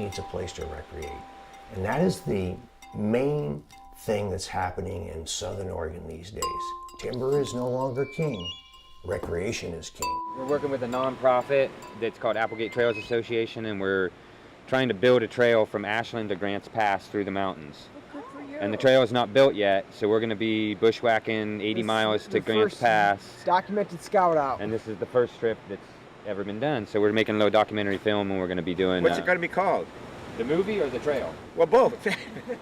needs a place to recreate. And that is the main thing that's happening in Southern Oregon these days. Timber is no longer king. Recreation is king. We're working with a nonprofit that's called Applegate Trails Association, and we're trying to build a trail from Ashland to Grants Pass through the mountains. And the trail is not built yet, so we're going to be bushwhacking 80 miles to Grants Pass. Documented scout out. And this is the first trip that's ever been done. So we're making a little documentary film, and we're going to be doing... What's it going to be called? The movie or the trail? Well, both.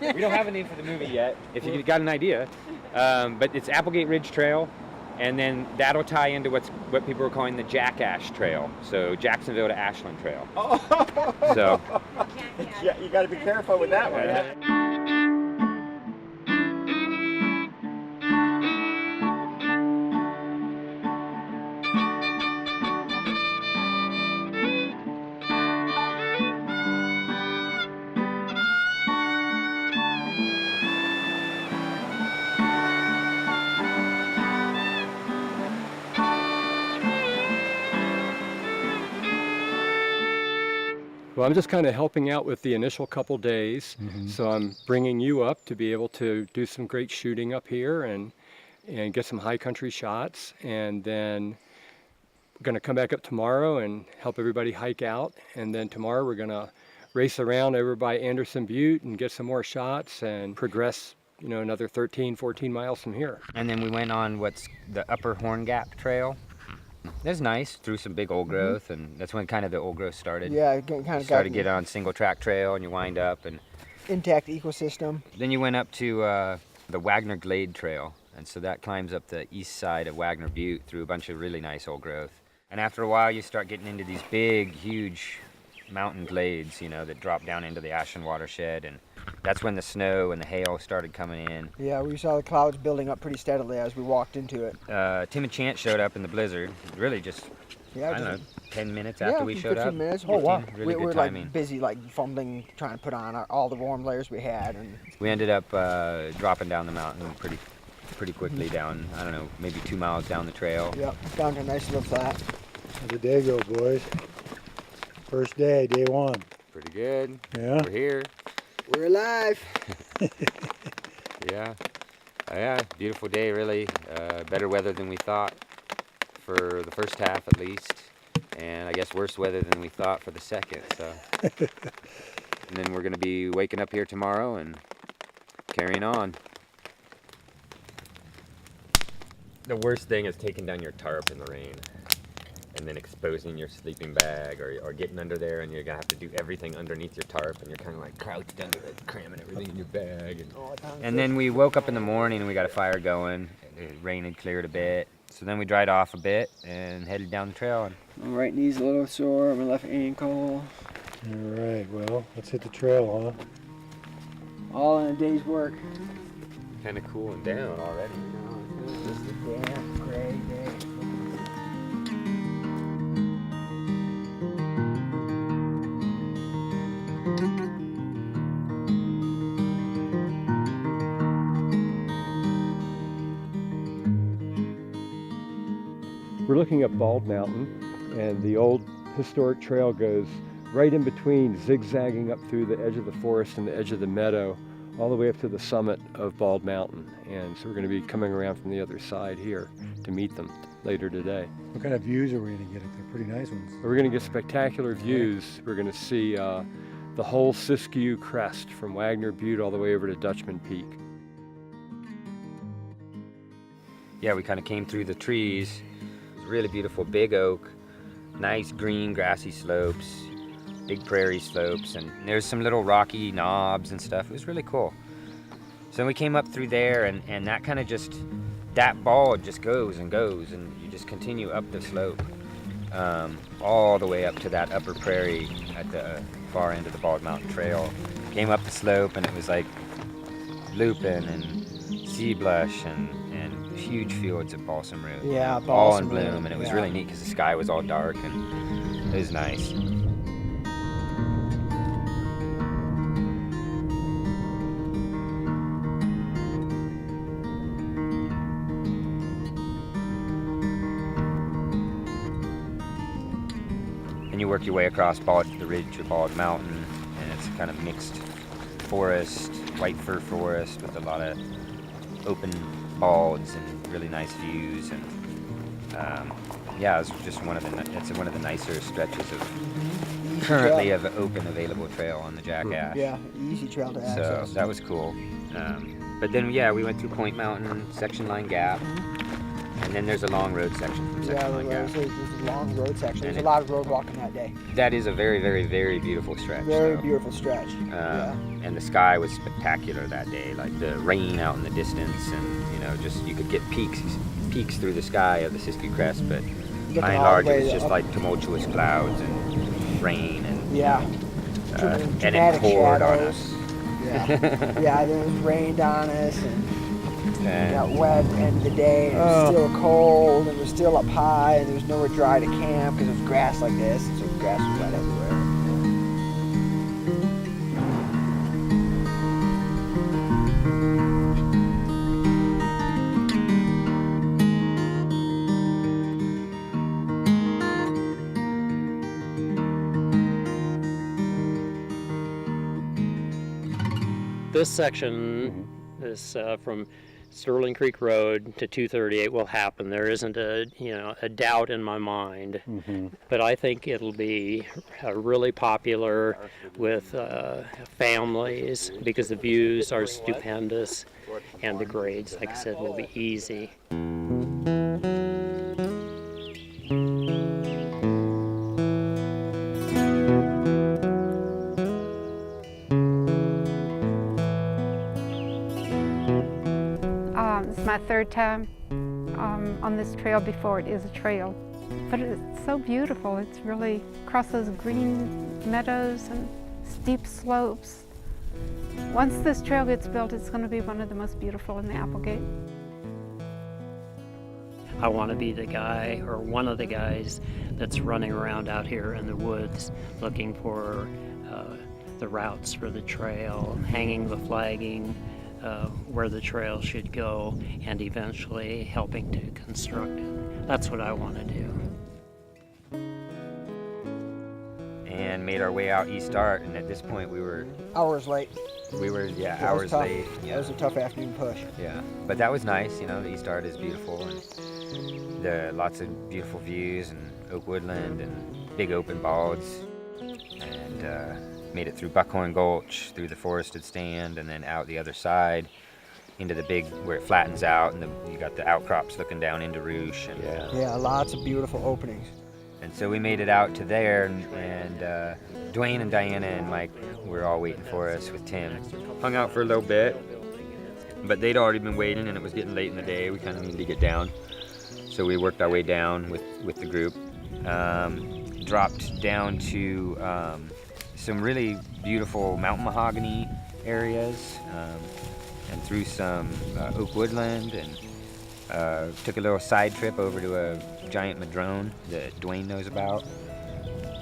We don't have a name for the movie yet, if you got an idea. But it's Applegate Ridge Trail, and then that'll tie into what people are calling the Jackash Trail. So Jacksonville to Ashland Trail. Oh. So Yeah, you got to be careful with that one. Well, I'm just kind of helping out with the initial couple days. So I'm bringing you up to be able to do some great shooting up here and get some high country shots. And then we're going to come back up tomorrow and help everybody hike out. And then tomorrow we're going to race around over by Anderson Butte and get some more shots and progress, you know, another 13, 14 miles from here. And then we went on what's the Upper Horn Gap Trail. That's nice, through some big old growth, and that's when kind of the old growth started. Yeah, it kind of started to get on single track trail, and you wind up, and intact ecosystem. then you went up to the Wagner Glade Trail, and so that climbs up the east side of Wagner Butte through a bunch of really nice old growth. And after a while, you start getting into these big, huge mountain glades, you know, that drop down into the Ashland watershed, and that's when the snow and the hail started coming in. Yeah, we saw the clouds building up pretty steadily as we walked into it. Tim and Chance showed up in the blizzard, really just, Yeah, I don't know, 10 minutes after we showed 15 up. minutes. 15, Oh wow! Really we good were timing. like busy, like fumbling, trying to put on all the warm layers we had, and We ended up dropping down the mountain pretty quickly down, I don't know, maybe 2 miles down the trail. yep, down to a nice little flat. How'd the day go, boys? First day, day one. Pretty good. Yeah? We're here. We're alive. Yeah. Yeah, beautiful day, really. Better weather than we thought for the first half, at least. And I guess worse weather than we thought for the second. So, and then we're going to be waking up here tomorrow and carrying on. The worst thing is taking down your tarp in the rain and then exposing your sleeping bag or getting under there, and you're going to have to do everything underneath your tarp, and you're kind of like crouched under it, cramming everything in your bag. And then we woke up in the morning and we got a fire going. The rain had cleared a bit. So then we dried off a bit and headed down the trail. And My right knee's a little sore. My left ankle. All right, well, let's hit the trail, huh? All in a day's work. kind of cooling down already. This is a damn great day. We're looking at Bald Mountain, and the old historic trail goes right in between, zigzagging up through the edge of the forest and the edge of the meadow, all the way up to the summit of Bald Mountain. And so we're going to be coming around from the other side here to meet them later today. What kind of views are we going to get? They're pretty nice ones. We're going to get spectacular views. We're going to see the whole Siskiyou crest from Wagner Butte all the way over to Dutchman Peak. Yeah, we kind of came through the trees. It was really beautiful, big oak, nice green grassy slopes, big prairie slopes, and there's some little rocky knobs and stuff. It was really cool. So we came up through there, and that kind of just, that bald just goes, and you just continue up the slope, all the way up to that upper prairie at the far end of the Bald Mountain Trail. Came up the slope, and it was like lupin and sea blush and huge fields of balsam root. Yeah, all in balsam root, bloom, and it was yeah. really neat because the sky was all dark, and it was nice. And you work your way across the ridge of Bald Mountain, and kind of mixed forest, white fir forest with a lot of open balds and really nice views. And yeah, it's just one of the nicer stretches of currently of open available trail on the Jackass. Yeah, easy trail to So access. that was cool. But then, yeah, we went through Point Mountain, Section Line Gap, and then there's a long road section from Yeah, Section Line Gap. there's a long road section. There's a And lot of road walking that day. That is a very, very, very beautiful stretch. Very though. beautiful stretch. Yeah. And the sky was spectacular that day, like the rain out in the distance, and just you could get peaks through the sky of the Siskiyou Crest, but Looking by and all the large it way was just up. like tumultuous clouds and rain, and Yeah. and it Dramatic poured on shadows. us. Yeah. Yeah, there was rained on us and And got wet end of the day. And it was still cold and it was still up high and there was nowhere dry to camp because it was grass like this, and so the grass was wet everywhere. This section is from Sterling Creek Road to 238 will happen. There isn't a doubt in my mind, but I think it'll be really popular with families because the views are stupendous and the grades, like I said, will be easy. This is my third time on this trail. Before it is a trail, but it's so beautiful. It's really across those green meadows and steep slopes. Once this trail gets built, it's going to be one of the most beautiful in the Applegate. I want to be the guy or one of the guys that's running around out here in the woods looking for the routes for the trail, hanging the flagging, where the trail should go, and eventually helping to construct it. That's what I want to do. And made our way out East Art, and at this point we were Hours late. yeah, It was hours tough. late. That was a tough afternoon push. Yeah, but that was nice. The East Art is beautiful, and the lots of beautiful views and oak woodland and big open balds, and made it through Buckhorn Gulch, through the forested stand, and then out the other side into the big where it flattens out, and you got the outcrops looking down into Rouge. And, Yeah, lots of beautiful openings. and so we made it out to there, and Dwayne and Diana and Mike were all waiting for us with Tim. Hung out for a little bit, but they'd already been waiting, and it was getting late in the day. We kind of needed to get down. So we worked our way down with the group. Dropped down to some really beautiful mountain mahogany areas, and through some oak woodland, and took a little side trip over to a giant madrone that Dwayne knows about.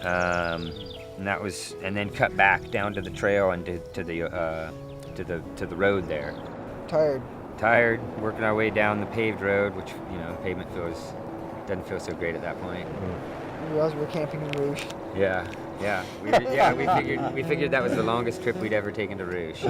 And then cut back down to the trail and to the road there. Tired, working our way down the paved road, which pavement doesn't feel so great at that point. We realized we were camping in Rouge. Yeah. We figured that was the longest trip we'd ever taken to Rouge.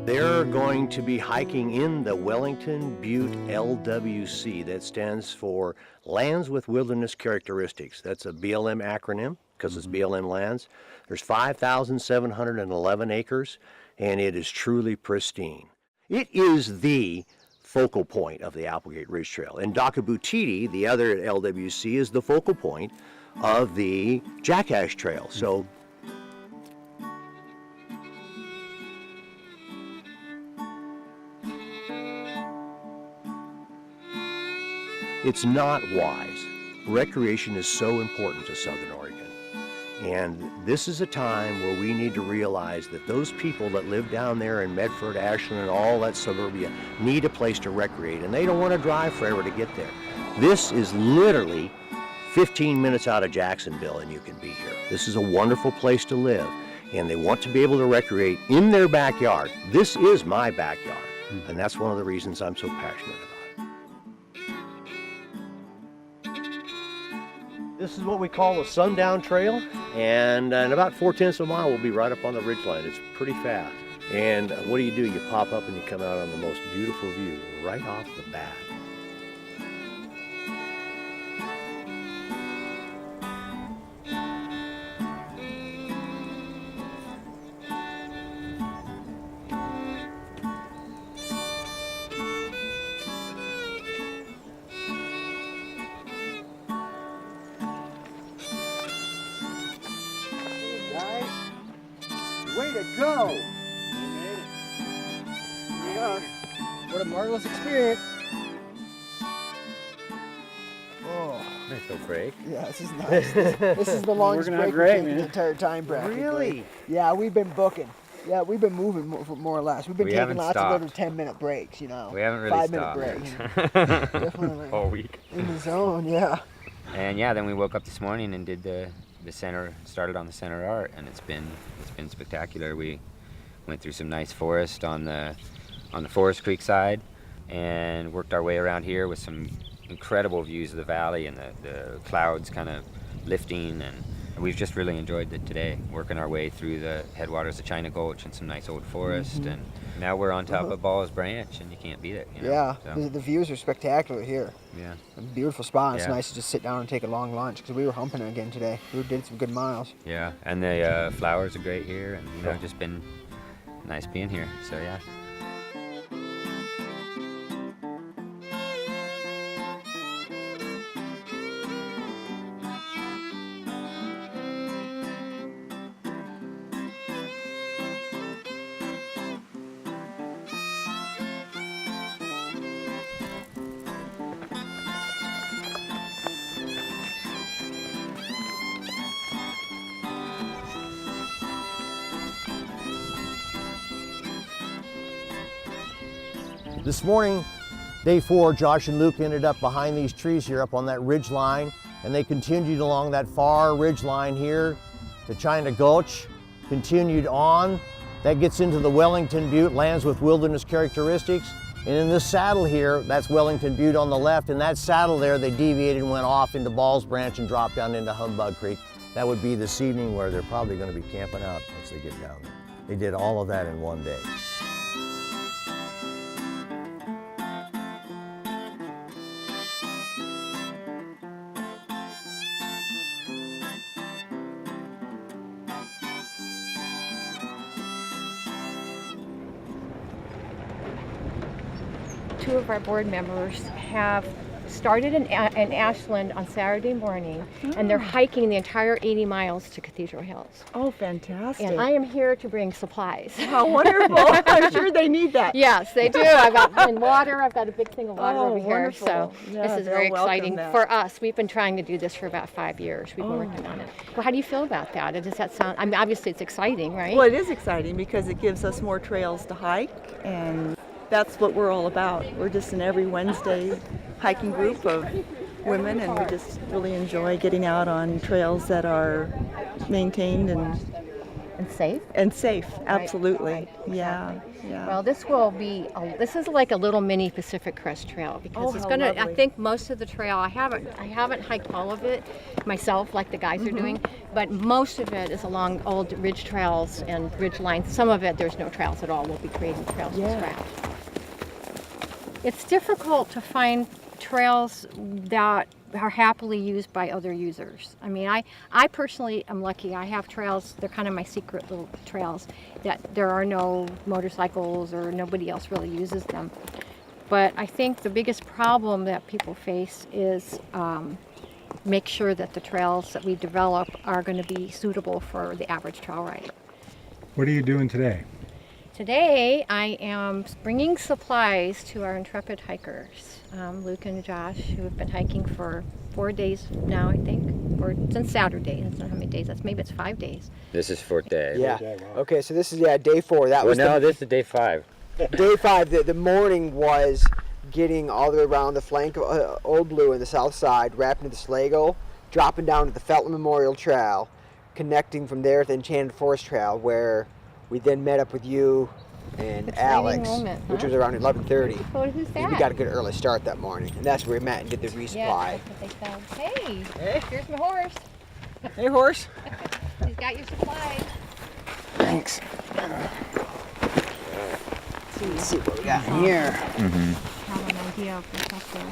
They're going to be hiking in the Wellington Butte LWC. That stands for Lands with Wilderness Characteristics. That's a BLM acronym because it's BLM lands. There's 5,711 acres, and it is truly pristine. It is the focal point of the Applegate Ridge Trail. And Dakabutiti, the other LWC, is the focal point of the Jackass Trail. So it's not wise. Recreation is so important to Southern Oregon. And this is a time where we need to realize that those people that live down there in Medford, Ashland, and all that suburbia need a place to recreate, and they don't want to drive forever to get there. This is literally 15 minutes out of Jacksonville, and you can be here. This is a wonderful place to live. and they want to be able to recreate in their backyard. This is my backyard, and that's one of the reasons I'm so passionate about it. This is what we call a sundown trail, and in about 4/10 of a mile, we'll be right up on the ridgeline. It's pretty fast. And what do? You pop up and you come out on the most beautiful view right off the bat. Way to go! Yeah. What a marvelous experience. Oh. Nice little break. Yeah, this is nice. This is the longest break we've taken the entire time, practically. Really? Yeah, we've been booking. Yeah, we've been moving more or less. We've been taking haven't lots stopped. of little 10-minute breaks, you know. We haven't really 5-minute stopped. breaks. Definitely. All week. In the zone, yeah. And yeah, then we woke up this morning and did the center, started on the center art, and it's been spectacular. We went through some nice forest on the Forest Creek side and worked our way around here with some incredible views of the valley and the clouds kind of lifting, and we've just really enjoyed it today, working our way through the headwaters of China Gulch and some nice old forest, and now we're on top of Balls Branch, and you can't beat it. You know? Yeah, So, the views are spectacular here. yeah. A beautiful spot. It's Yeah. nice to just sit down and take a long lunch, because we were humping again today. We did some good miles. Yeah, and the flowers are great here, and you know, just been nice being here. So yeah. This morning, day 4, Josh and Luke ended up behind these trees here up on that ridge line, and they continued along that far ridge line here to China Gulch, continued on. That gets into the Wellington Butte, lands with wilderness characteristics. And in this saddle here, that's Wellington Butte on the left, and that saddle there, they deviated and went off into Balls Branch and dropped down into Humbug Creek. That would be this evening where they're probably going to be camping out once they get down there. They did all of that in one day. Two of our board members have started in Ashland on Saturday morning, and they're hiking the entire 80 miles to Cathedral Hills. Oh, fantastic. And I am here to bring supplies. How wonderful. I'm sure they need that. Yes, they do. I've got water. I've got a big thing of water over here. Wonderful. So Yeah, this is they'll very welcome exciting that. for us. We've been trying to do this for about 5 years. We've been working on it. Well, how do you feel about that? Does that sound, I mean, obviously it's exciting, right? Well, it is exciting because it gives us more trails to hike, and that's what we're all about. We're just an every Wednesday hiking group of women, and we just really enjoy getting out on trails that are maintained and safe. And safe, absolutely. Right, Yeah, exactly. yeah. Well, this will be, this is like a little mini Pacific Crest Trail, because it's how gonna, I lovely. think most of the trail, I haven't hiked all of it myself like the guys are doing, but most of it is along old ridge trails and ridge lines. Some of it, there's no trails at all. We'll be creating trails from scratch. It's difficult to find trails that are happily used by other users. I mean, I personally am lucky. I have trails, they're kind of my secret little trails, that there are no motorcycles or nobody else really uses them. But I think the biggest problem that people face is make sure that the trails that we develop are going to be suitable for the average trail rider. What are you doing today? Today, I am bringing supplies to our intrepid hikers, Luke and Josh, who have been hiking for 4 days now, I think, or since Saturday. I don't know how many days. Maybe it's 5 days. This is 4th day. Yeah. Okay, so this is day 4. That Well, was no, this is day 5. day 5. The morning was getting all the way around the flank of Old Blue on the south side, wrapping to the Slagle, dropping down to the Felton Memorial Trail, connecting from there to the Enchanted Forest Trail, where we then met up with you and Exciting Alex, moment, which huh? was around 11:30. Oh, who's that? And we got a good early start that morning, and that's where we met and did the resupply. Yeah, that's what they said. Hey, Hey. here's my horse. Hey, horse. He's got your supplies. Thanks. Let's see what we got here. Have an idea of what's up there.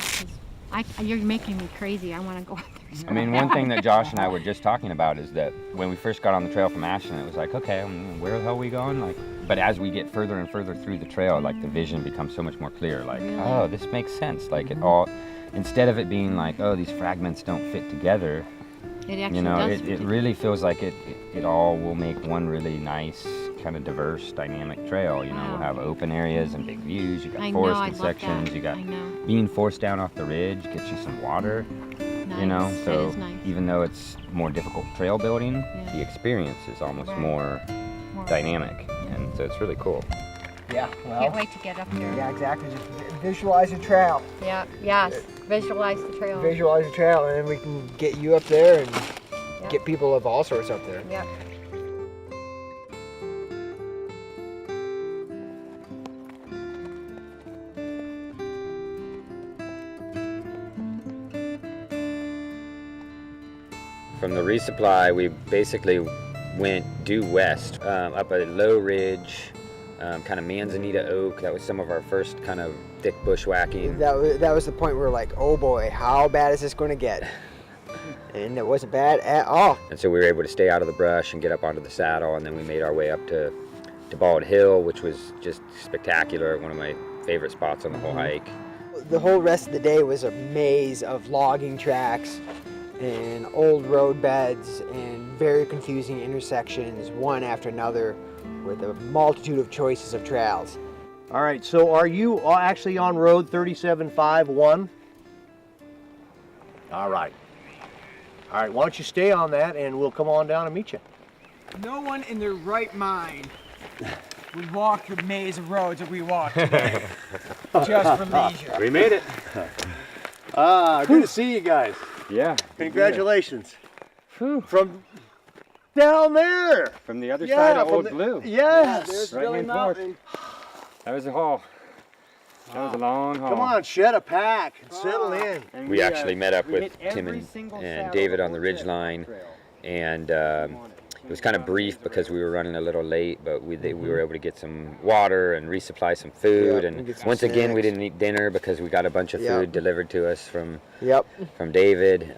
'Cause you're making me crazy. I want to go up there. I mean, one thing that Josh and I were just talking about is that when we first got on the trail from Ashland, it was like, okay, where the hell are we going? Like, but as we get further and further through the trail, like the vision becomes so much more clear. Like, oh, this makes sense. Like it all, instead of it being like, oh, these fragments don't fit together, It actually you know, does. it really feels like it all will make one really nice, kind of diverse, dynamic trail. You know, we'll have open areas and big views. You got I know, forested I love sections. that. You got I know. being forced down off the ridge gets you some water. You know, Nice. so That is nice. even though it's more difficult trail building, Yeah. the experience is almost Right. more dynamic, and so it's really cool. Yeah, well. Can't wait to get up there. Yeah, exactly. Just visualize the trail. Yeah. Yes. Visualize the trail. Visualize the trail, and then we can get you up there and Yep. get people of all sorts up there. Yep. From the resupply, we basically went due west, up a low ridge, kind of manzanita oak. That was some of our first kind of thick bushwhacking. That was the point where we're like, oh boy, how bad is this going to get? And it wasn't bad at all. And so we were able to stay out of the brush and get up onto the saddle, and then we made our way up to Bald Hill, which was just spectacular. One of my favorite spots on the whole hike. The whole rest of the day was a maze of logging tracks and old road beds and very confusing intersections, one after another, with a multitude of choices of trails. All right, so are you actually on road 3751? All right. All right, why don't you stay on that and we'll come on down and meet you. No one in their right mind would walk the maze of roads that we walked today, just for leisure. We made it. Good to see you guys. Yeah. Congratulations. From down there. From the other Yeah, side of from Old the- Blue. Yes. There's Right Billy hand forth. Mountain. That was a haul. That was a long haul. Come on, shed a pack and settle in. And we actually met up with Tim and David on the ridge line, and it was kind of brief because we were running a little late, but we were able to get some water and resupply some food. Yep, and and get some once again, we snacks. didn't eat dinner because we got a bunch of Yep. food delivered to us from Yep. David.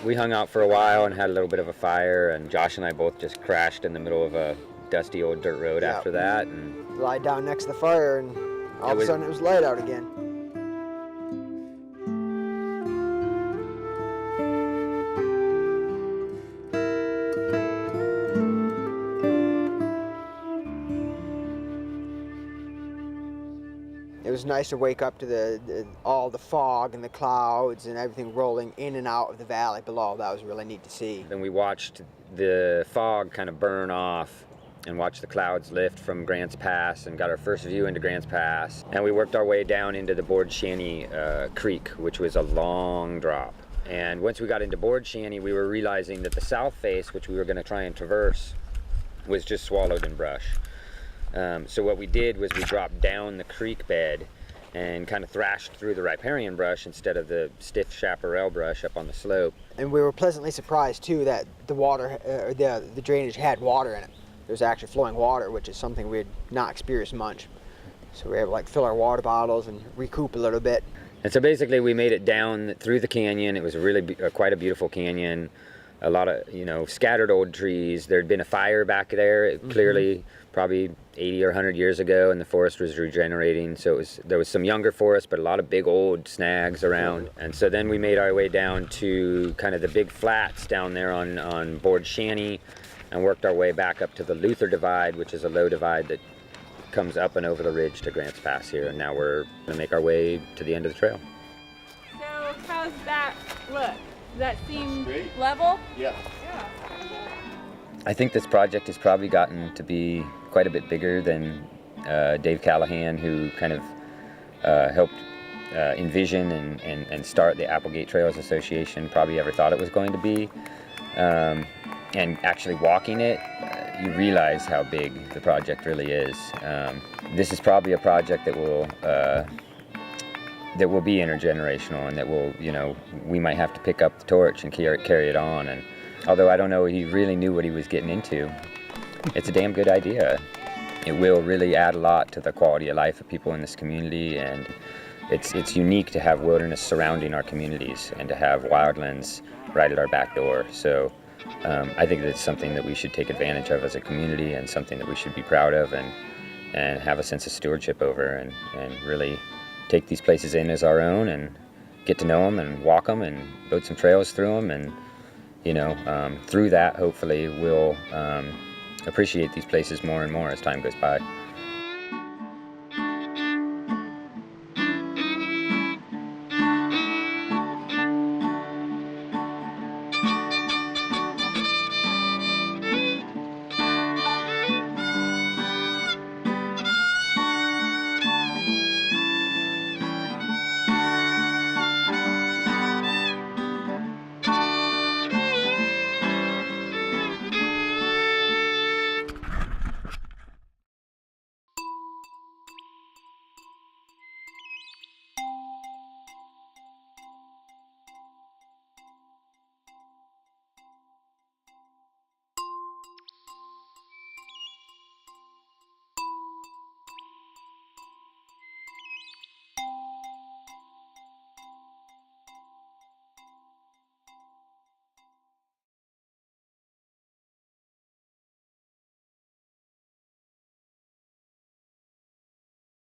We hung out for a while and had a little bit of a fire, and Josh and I both just crashed in the middle of a dusty old dirt road Yep. after that. And Lied down next to the fire, and all of a sudden it was light out again. It was nice to wake up to all the fog and the clouds and everything rolling in and out of the valley below. That was really neat to see. then we watched the fog kind of burn off and watched the clouds lift from Grants Pass and got our first view into Grants Pass. And we worked our way down into the Board Shanty Creek, which was a long drop. And once we got into Board Shanty, we were realizing that the south face, which we were going to try and traverse, was just swallowed in brush. So what we did was we dropped down the creek bed and kind of thrashed through the riparian brush instead of the stiff chaparral brush up on the slope. And we were pleasantly surprised too that the water, the drainage had water in it. There was actually flowing water, which is something we had not experienced much. So we were able to like fill our water bottles and recoup a little bit. And so basically we made it down through the canyon. It was really quite a beautiful canyon. A lot of, scattered old trees. There'd been a fire back there, clearly probably 80 or 100 years ago, and the forest was regenerating. So there was some younger forest, but a lot of big old snags around. And so then we made our way down to kind of the big flats down there on Board Shanty, and worked our way back up to the Luther Divide, which is a low divide that comes up and over the ridge to Grants Pass here. And now we're going to make our way to the end of the trail. So how's that look? Does that seem level? Yeah. I think this project has probably gotten to be quite a bit bigger than Dave Callahan, who kind of helped envision and start the Applegate Trails Association, probably ever thought it was going to be. and actually walking it, you realize how big the project really is. This is probably a project that will be intergenerational, and that will, we might have to pick up the torch and carry it on. And although I don't know he really knew what he was getting into, it's a damn good idea. It will really add a lot to the quality of life of people in this community, and it's unique to have wilderness surrounding our communities and to have wildlands right at our back door. So I think that's something that we should take advantage of as a community, and something that we should be proud of and have a sense of stewardship over, and really take these places in as our own and get to know them and walk them and build some trails through them. And through that, hopefully we'll appreciate these places more and more as time goes by.